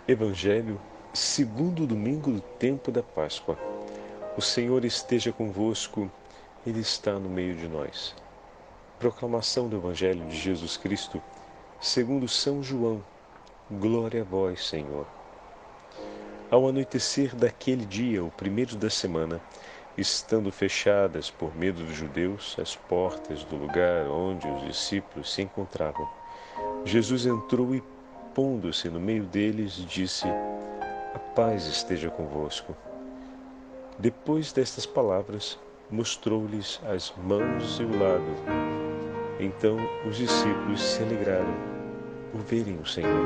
Evangelho, segundo domingo do tempo da Páscoa. O Senhor esteja convosco, Ele está no meio de nós. Proclamação do Evangelho de Jesus Cristo, segundo São João. Glória a vós, Senhor. Ao anoitecer daquele dia, o primeiro da semana, estando fechadas por medo dos judeus as portas do lugar onde os discípulos se encontravam, Jesus entrou e, pondo-se no meio deles, disse: A paz esteja convosco. Depois destas palavras, mostrou-lhes as mãos e o lado. Então os discípulos se alegraram por verem o Senhor.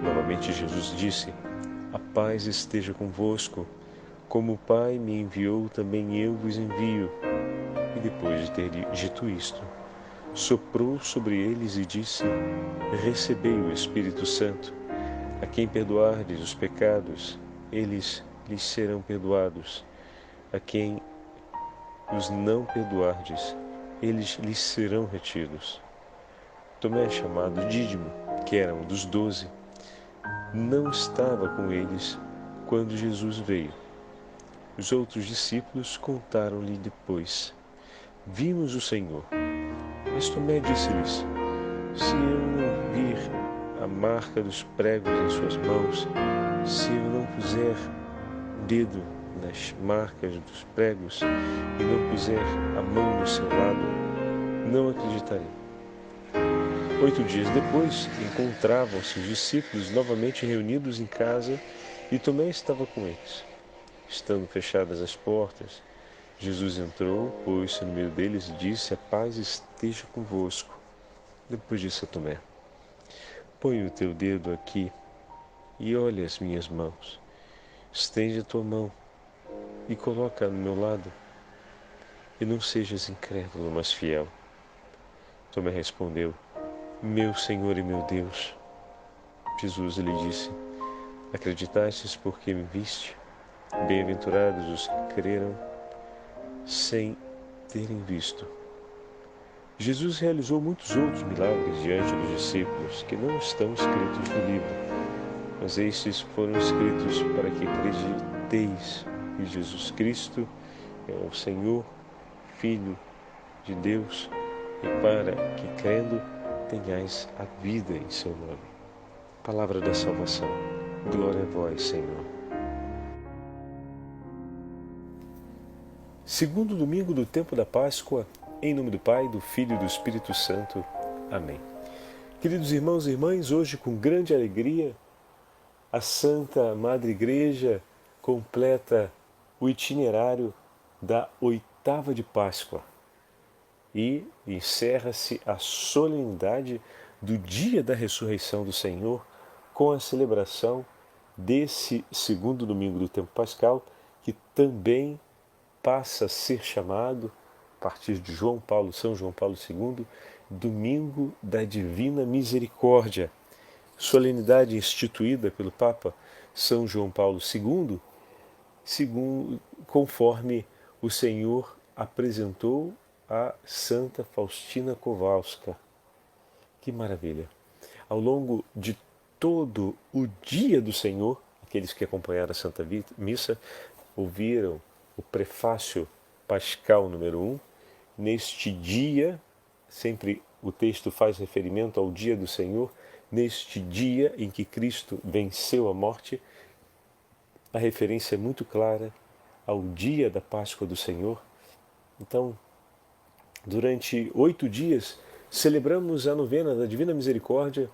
Novamente Jesus disse: A paz esteja convosco. Como o Pai me enviou, também eu vos envio. E depois de ter dito isto, soprou sobre eles e disse: Recebei o Espírito Santo. A quem perdoardes os pecados, eles lhes serão perdoados. A quem os não perdoardes, eles lhes serão retidos. Tomé, chamado Dídimo, que era um dos 12, não estava com eles quando Jesus veio. Os outros discípulos contaram-lhe depois: Vimos o Senhor. Mas Tomé disse-lhes: Se eu não vir a marca dos pregos em suas mãos, se eu não puser dedo nas marcas dos pregos e não puser a mão no seu lado, não acreditarei. 8 dias depois, encontravam-se os discípulos novamente reunidos em casa e Tomé estava com eles. Estando fechadas as portas, Jesus entrou, pôs-se no meio deles e disse: A paz esteja convosco. Depois disse a Tomé: Põe o teu dedo aqui e olha as minhas mãos. Estende a tua mão e coloca no meu lado. E não sejas incrédulo, mas fiel. Tomé respondeu: Meu Senhor e meu Deus. Jesus lhe disse: Acreditastes porque me viste? Bem-aventurados os que creram sem terem visto. Jesus realizou muitos outros milagres diante dos discípulos que não estão escritos no livro, mas estes foram escritos para que acrediteis que Jesus Cristo é o Senhor, Filho de Deus, e para que, crendo, tenhais a vida em seu nome. Palavra da salvação. Glória a vós, Senhor. Segundo domingo do tempo da Páscoa, em nome do Pai, do Filho e do Espírito Santo. Amém. Queridos irmãos e irmãs, hoje com grande alegria, a Santa Madre Igreja completa o itinerário da oitava de Páscoa e encerra-se a solenidade do dia da ressurreição do Senhor com a celebração desse segundo domingo do tempo pascal, que também passa a ser chamado, a partir de São João Paulo II, Domingo da Divina Misericórdia, solenidade instituída pelo Papa São João Paulo II, conforme o Senhor apresentou a Santa Faustina Kowalska. Que maravilha! Ao longo de todo o dia do Senhor, aqueles que acompanharam a Santa Missa ouviram o prefácio pascal número 1. Neste dia, sempre o texto faz referimento ao dia do Senhor, neste dia em que Cristo venceu a morte, a referência é muito clara ao dia da Páscoa do Senhor. Então, durante 8 dias, celebramos a novena da Divina Misericórdia,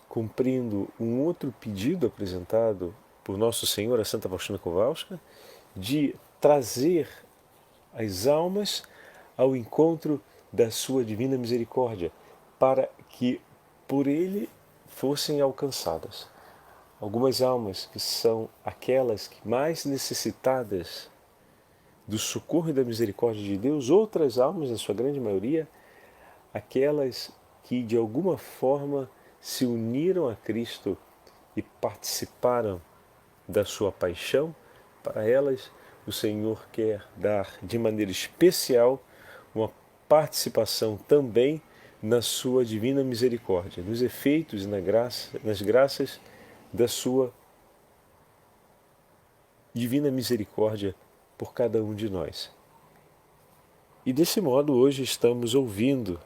cumprindo um outro pedido apresentado por Nosso Senhor a Santa Faustina Kowalska, de trazer as almas ao encontro da sua divina misericórdia, para que por ele fossem alcançadas. Algumas almas que são aquelas que mais necessitadas do socorro e da misericórdia de Deus, outras almas, na sua grande maioria, aquelas que de alguma forma se uniram a Cristo e participaram da sua paixão. Para elas, o Senhor quer dar de maneira especial uma participação também na sua divina misericórdia, nos efeitos e nas graças da sua divina misericórdia por cada um de nós. E desse modo hoje estamos ouvindo,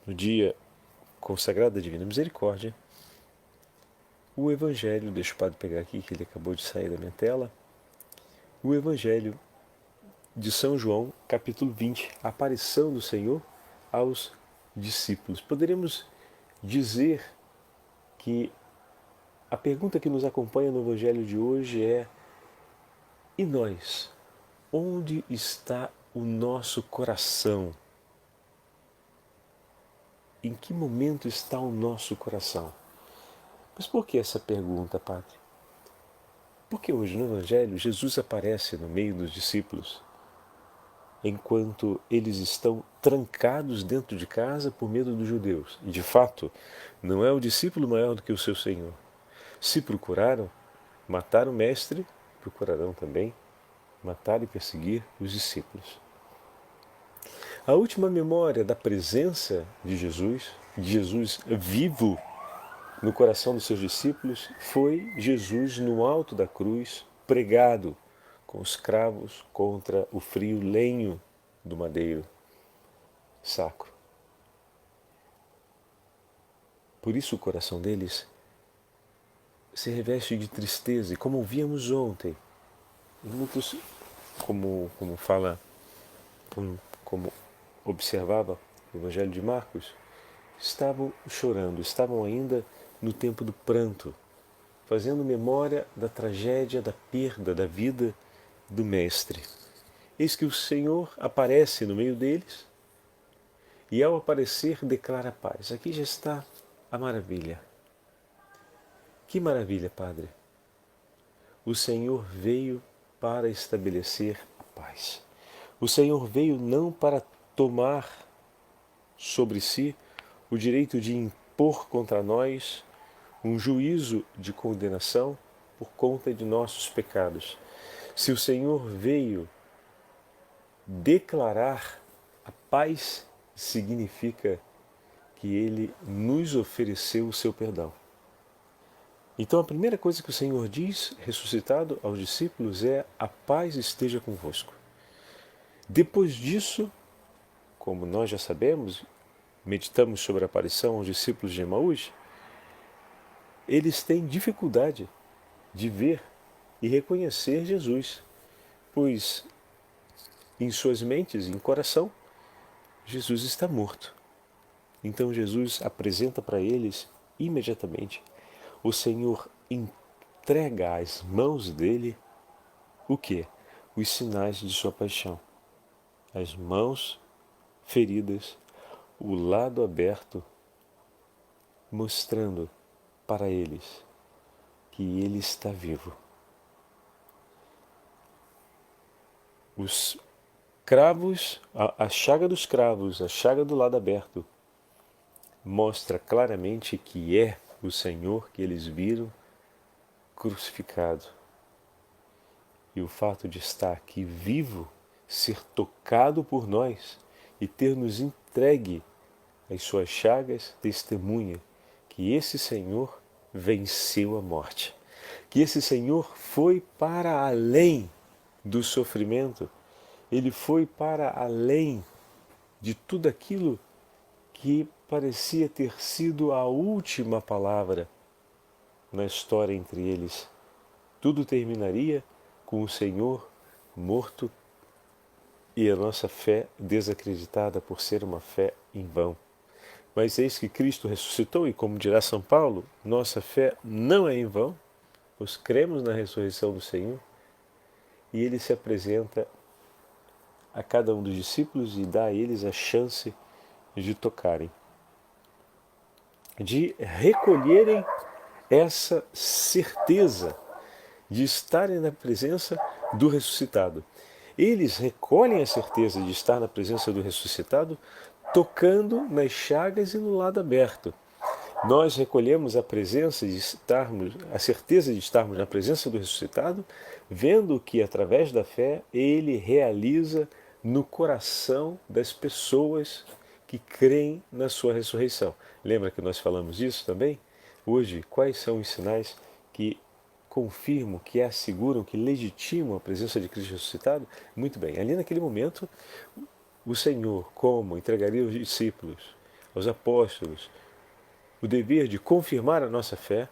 no dia consagrado à Divina Misericórdia, o Evangelho, deixa o Padre pegar aqui que ele acabou de sair da minha tela, o Evangelho de São João, capítulo 20, a aparição do Senhor aos discípulos. Poderíamos dizer que a pergunta que nos acompanha no Evangelho de hoje é: e nós? Onde está o nosso coração? Em que momento está o nosso coração? Mas por que essa pergunta, Padre? Porque hoje no Evangelho Jesus aparece no meio dos discípulos enquanto eles estão trancados dentro de casa por medo dos judeus. E de fato, não é o discípulo maior do que o seu Senhor. Se procuraram matar o Mestre, procurarão também matar e perseguir os discípulos. A última memória da presença de Jesus vivo no coração dos seus discípulos, foi Jesus no alto da cruz, pregado com os cravos contra o frio lenho do madeiro sacro. Por isso o coração deles se reveste de tristeza, e como víamos ontem, muitos, como observava o Evangelho de Marcos, estavam chorando, estavam ainda no tempo do pranto, fazendo memória da tragédia, da perda da vida do Mestre. Eis que o Senhor aparece no meio deles e, ao aparecer, declara paz. Aqui já está a maravilha. Que maravilha, Padre! O Senhor veio para estabelecer a paz. O Senhor veio não para tomar sobre si o direito de impor contra nós um juízo de condenação por conta de nossos pecados. Se o Senhor veio declarar a paz, significa que Ele nos ofereceu o seu perdão. Então a primeira coisa que o Senhor diz, ressuscitado aos discípulos, é: a paz esteja convosco. Depois disso, como nós já sabemos, meditamos sobre a aparição aos discípulos de Emaús, eles têm dificuldade de ver e reconhecer Jesus, pois em suas mentes, em coração, Jesus está morto. Então Jesus apresenta para eles imediatamente. O Senhor entrega às mãos dele o quê? Os sinais de sua paixão. As mãos feridas, o lado aberto, mostrando para eles que ele está vivo. Os cravos, a chaga dos cravos, a chaga do lado aberto, mostra claramente que é o Senhor que eles viram crucificado. E o fato de estar aqui vivo, ser tocado por nós e ter nos entregue as suas chagas, testemunha que esse Senhor venceu a morte, que esse Senhor foi para além do sofrimento, ele foi para além de tudo aquilo que parecia ter sido a última palavra na história entre eles. Tudo terminaria com o Senhor morto e a nossa fé desacreditada por ser uma fé em vão. Mas eis que Cristo ressuscitou e, como dirá São Paulo, nossa fé não é em vão, pois cremos na ressurreição do Senhor, e Ele se apresenta a cada um dos discípulos e dá a eles a chance de tocarem, de recolherem essa certeza de estarem na presença do ressuscitado. Eles recolhem a certeza de estar na presença do ressuscitado tocando nas chagas e no lado aberto. Nós recolhemos a certeza de estarmos na presença do ressuscitado, vendo que através da fé ele realiza no coração das pessoas que creem na sua ressurreição. Lembra que nós falamos disso também? Hoje, quais são os sinais que confirmam, que asseguram, que legitimam a presença de Cristo ressuscitado? Muito bem, ali naquele momento, o Senhor, como entregaria aos discípulos, aos apóstolos, o dever de confirmar a nossa fé,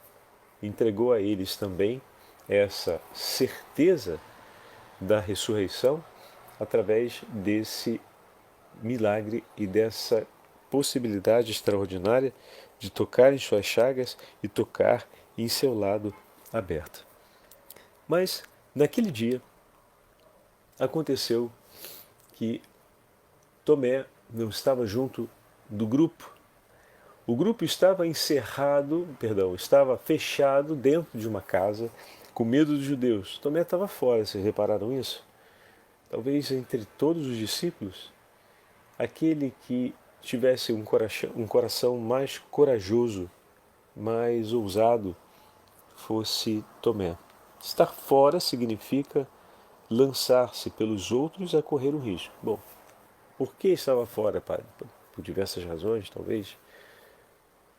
entregou a eles também essa certeza da ressurreição através desse milagre e dessa possibilidade extraordinária de tocar em suas chagas e tocar em seu lado aberto. Mas, naquele dia, aconteceu que Tomé não estava junto do grupo. O grupo estava estava fechado dentro de uma casa, com medo dos judeus. Tomé estava fora, vocês repararam isso? Talvez entre todos os discípulos, aquele que tivesse um coração mais corajoso, mais ousado, fosse Tomé. Estar fora significa lançar-se pelos outros a correr um risco. Bom, por que estava fora, padre? Por diversas razões, talvez.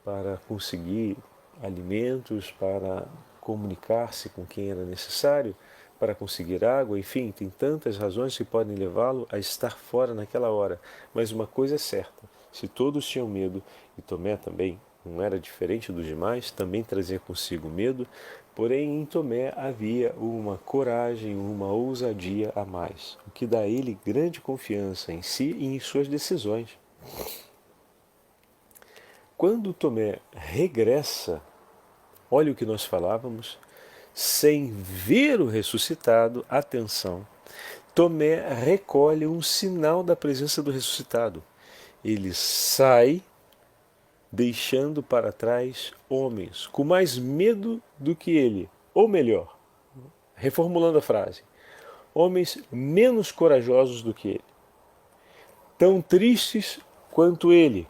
Para conseguir alimentos, para comunicar-se com quem era necessário, para conseguir água, enfim, tem tantas razões que podem levá-lo a estar fora naquela hora. Mas uma coisa é certa, se todos tinham medo, e Tomé também não era diferente dos demais, também trazia consigo medo, porém em Tomé havia uma coragem, uma ousadia a mais, o que dá a ele grande confiança em si e em suas decisões. Quando Tomé regressa, olha o que nós falávamos, sem ver o ressuscitado, atenção, Tomé recolhe um sinal da presença do ressuscitado. Ele sai, deixando para trás homens com mais medo do que ele, ou melhor, reformulando a frase, homens menos corajosos do que ele, tão tristes quanto ele,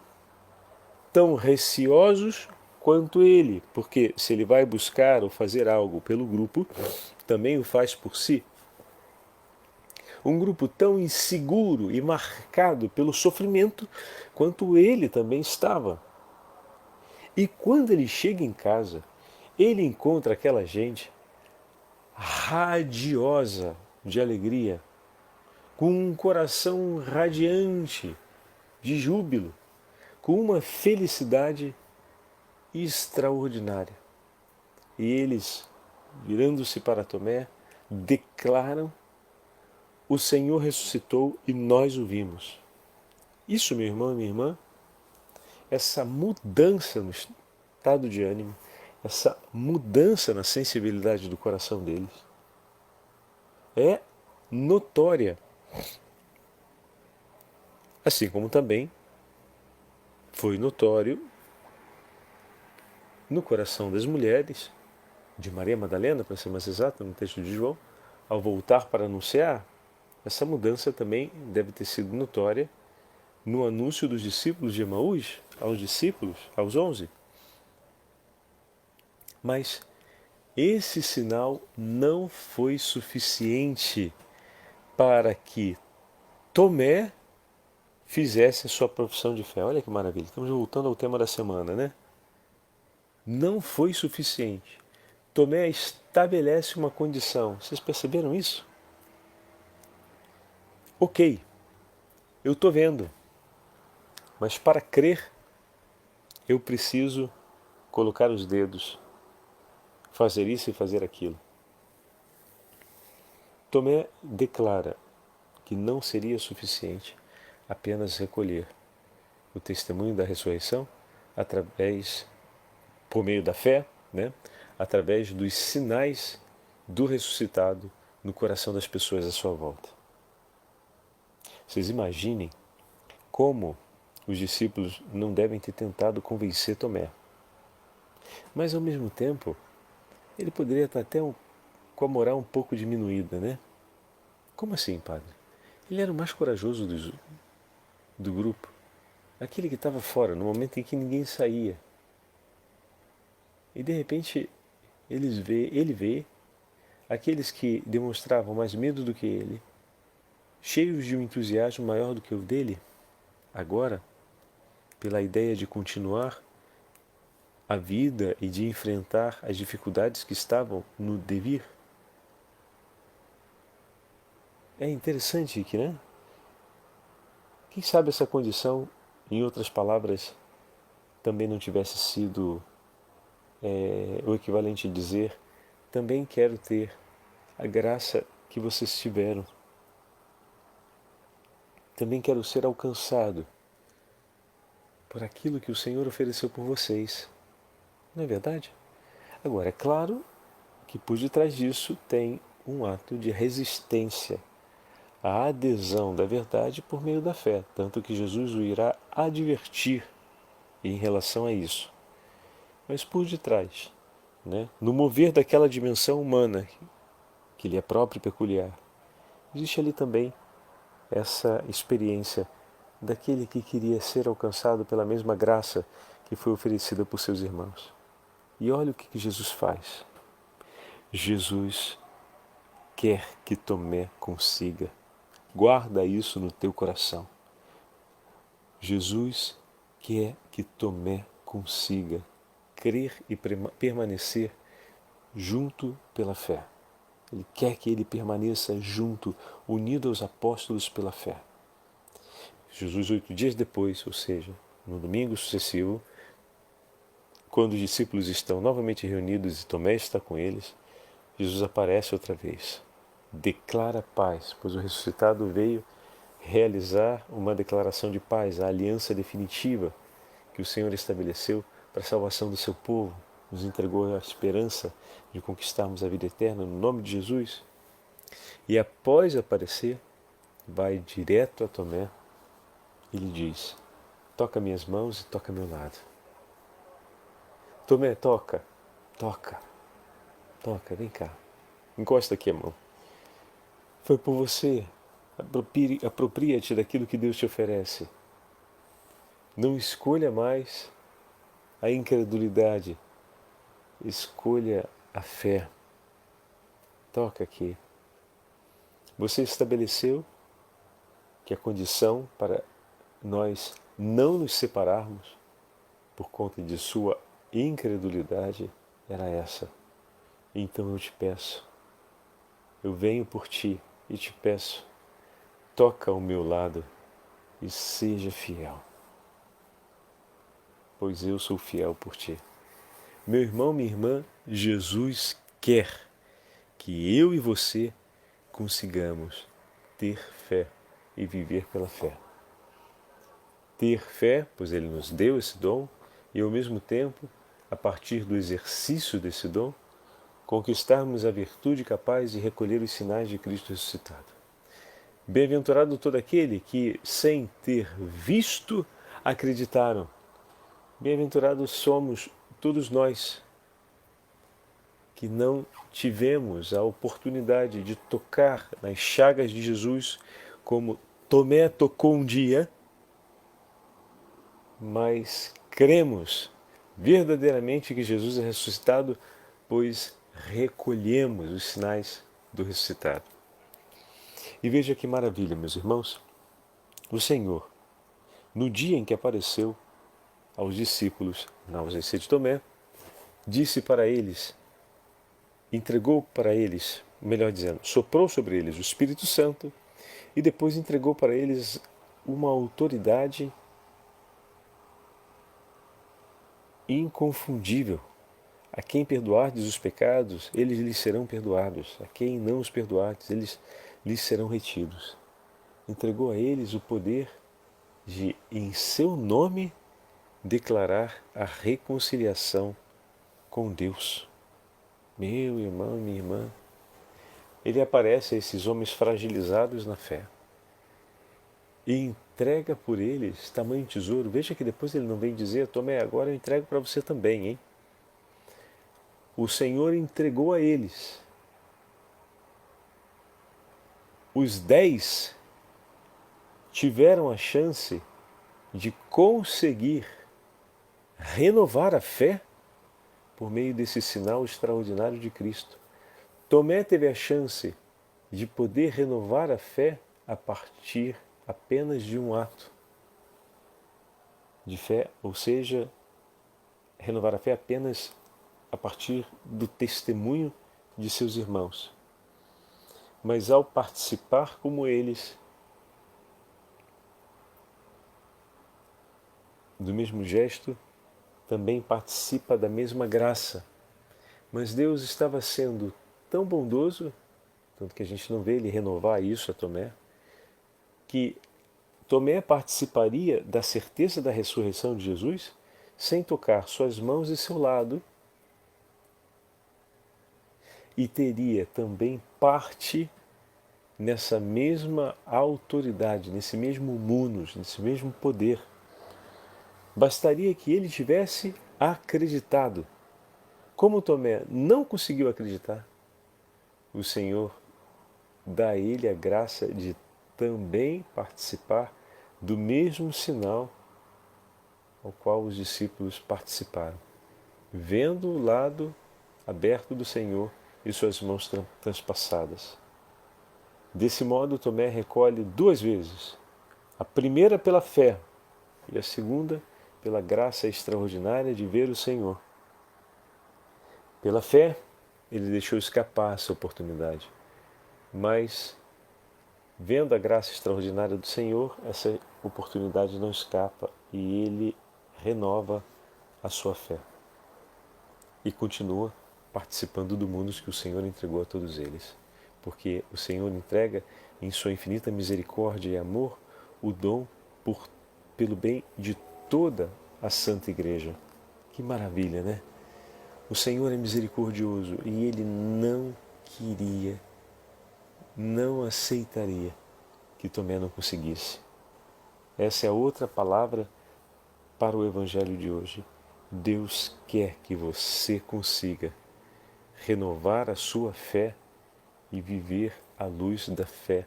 tão receosos quanto ele, porque se ele vai buscar ou fazer algo pelo grupo, também o faz por si. Um grupo tão inseguro e marcado pelo sofrimento quanto ele também estava. E quando ele chega em casa, ele encontra aquela gente radiosa de alegria, com um coração radiante de júbilo, com uma felicidade extraordinária. E eles, virando-se para Tomé, declaram: o Senhor ressuscitou e nós o vimos. Isso, meu irmão e minha irmã, essa mudança no estado de ânimo, essa mudança na sensibilidade do coração deles, é notória. Assim como também foi notório no coração das mulheres, de Maria Madalena, para ser mais exato, no texto de João, ao voltar para anunciar, essa mudança também deve ter sido notória no anúncio dos discípulos de Emaús, aos discípulos, aos 11. Mas esse sinal não foi suficiente para que Tomé fizesse a sua profissão de fé. Olha que maravilha, estamos voltando ao tema da semana, né? Não foi suficiente. Tomé estabelece uma condição. Vocês perceberam isso? Ok, eu estou vendo, mas para crer, eu preciso colocar os dedos, fazer isso e fazer aquilo. Tomé declara que não seria suficiente apenas recolher o testemunho da ressurreição por meio da fé, né? Através dos sinais do ressuscitado no coração das pessoas à sua volta. Vocês imaginem como os discípulos não devem ter tentado convencer Tomé. Mas, ao mesmo tempo, ele poderia estar até com a moral um pouco diminuída, né? Como assim, padre? Ele era o mais corajoso do grupo. Aquele que estava fora, no momento em que ninguém saía. E, de repente, ele vê aqueles que demonstravam mais medo do que ele, cheios de um entusiasmo maior do que o dele, agora, pela ideia de continuar a vida e de enfrentar as dificuldades que estavam no devir. É interessante que, né? Quem sabe essa condição, em outras palavras, também não tivesse sido o equivalente a dizer: também quero ter a graça que vocês tiveram. Também quero ser alcançado por aquilo que o Senhor ofereceu por vocês. Não é verdade? Agora, é claro que por detrás disso tem um ato de resistência à adesão da verdade por meio da fé, tanto que Jesus o irá advertir em relação a isso. Mas por detrás, né, no mover daquela dimensão humana que lhe é própria e peculiar, existe ali também essa experiência daquele que queria ser alcançado pela mesma graça que foi oferecida por seus irmãos. E olha o que Jesus faz. Jesus quer que Tomé consiga. Guarda isso no teu coração. Jesus quer que Tomé consiga crer e permanecer junto pela fé. Ele quer que ele permaneça junto, unido aos apóstolos pela fé. Jesus, 8 dias depois, ou seja, no domingo sucessivo, quando os discípulos estão novamente reunidos e Tomé está com eles, Jesus aparece outra vez. Declara paz, pois o ressuscitado veio realizar uma declaração de paz, a aliança definitiva que o Senhor estabeleceu para a salvação do seu povo, nos entregou a esperança de conquistarmos a vida eterna no nome de Jesus. E após aparecer, vai direto a Tomé e lhe diz: toca minhas mãos e toca meu lado. Tomé, toca, vem cá, encosta aqui a mão. Foi por você, apropria-te daquilo que Deus te oferece. Não escolha mais a incredulidade, escolha a fé. Toca aqui. Você estabeleceu que a condição para nós não nos separarmos por conta de sua incredulidade era essa. Então eu te peço, eu venho por ti e te peço, toca ao meu lado e seja fiel, pois eu sou fiel por ti. Meu irmão, minha irmã, Jesus quer que eu e você consigamos ter fé e viver pela fé. Ter fé, pois Ele nos deu esse dom, e ao mesmo tempo, a partir do exercício desse dom, conquistarmos a virtude capaz de recolher os sinais de Cristo ressuscitado. Bem-aventurado todo aquele que, sem ter visto, acreditaram. Bem-aventurados somos todos nós que não tivemos a oportunidade de tocar nas chagas de Jesus como Tomé tocou um dia, mas cremos verdadeiramente que Jesus é ressuscitado, pois recolhemos os sinais do ressuscitado. E veja que maravilha, meus irmãos, o Senhor, no dia em que apareceu aos discípulos, na ausência de Tomé, disse para eles, entregou para eles, melhor dizendo, soprou sobre eles o Espírito Santo e depois entregou para eles uma autoridade inconfundível. A quem perdoardes os pecados, eles lhes serão perdoados. A quem não os perdoardes, eles lhes serão retidos. Entregou a eles o poder de, em seu nome, declarar a reconciliação com Deus. Meu irmão e minha irmã, ele aparece a esses homens fragilizados na fé e entrega por eles tamanho tesouro. Veja que depois ele não vem dizer: Tomé, agora eu entrego para você também, hein? O Senhor entregou a eles. Os 10 tiveram a chance de conseguir renovar a fé por meio desse sinal extraordinário de Cristo. Tomé teve a chance de poder renovar a fé a partir apenas de um ato de fé, ou seja, renovar a fé apenas a partir do testemunho de seus irmãos, mas ao participar como eles do mesmo gesto, também participa da mesma graça. Mas Deus estava sendo tão bondoso, tanto que a gente não vê ele renovar isso a Tomé, que Tomé participaria da certeza da ressurreição de Jesus sem tocar suas mãos e seu lado, e teria também parte nessa mesma autoridade, nesse mesmo munus, nesse mesmo poder. Bastaria que ele tivesse acreditado. Como Tomé não conseguiu acreditar, o Senhor dá a ele a graça de também participar do mesmo sinal ao qual os discípulos participaram, vendo o lado aberto do Senhor e suas mãos transpassadas. Desse modo, Tomé recolhe duas vezes, a primeira pela fé e a segunda pela graça extraordinária de ver o Senhor. Pela fé, ele deixou escapar essa oportunidade, mas vendo a graça extraordinária do Senhor, essa oportunidade não escapa e ele renova a sua fé e continua participando do mundo que o Senhor entregou a todos eles, porque o Senhor entrega em sua infinita misericórdia e amor o dom pelo bem de toda a Santa Igreja. Que maravilha, né? O Senhor é misericordioso e Ele não queria, não aceitaria que Tomé não conseguisse. Essa é a outra palavra para o Evangelho de hoje. Deus quer que você consiga renovar a sua fé e viver à luz da fé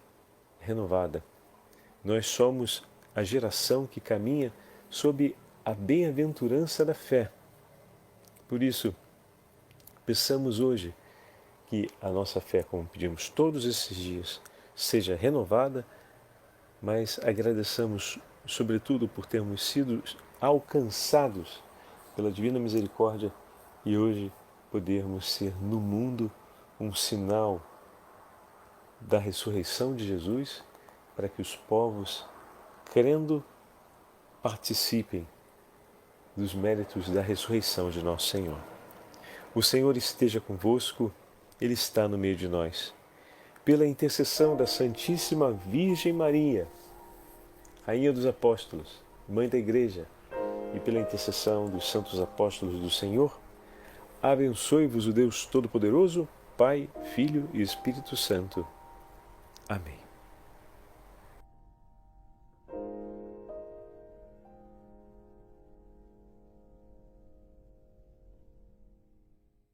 renovada. Nós somos a geração que caminha sob a bem-aventurança da fé. Por isso, peçamos hoje que a nossa fé, como pedimos todos esses dias, seja renovada, mas agradeçamos sobretudo por termos sido alcançados pela divina misericórdia e hoje podermos ser no mundo um sinal da ressurreição de Jesus, para que os povos, crendo, participem dos méritos da ressurreição de nosso Senhor. O Senhor esteja convosco, Ele está no meio de nós. Pela intercessão da Santíssima Virgem Maria, Rainha dos Apóstolos, Mãe da Igreja, e pela intercessão dos santos apóstolos do Senhor, abençoe-vos o Deus Todo-Poderoso, Pai, Filho e Espírito Santo. Amém.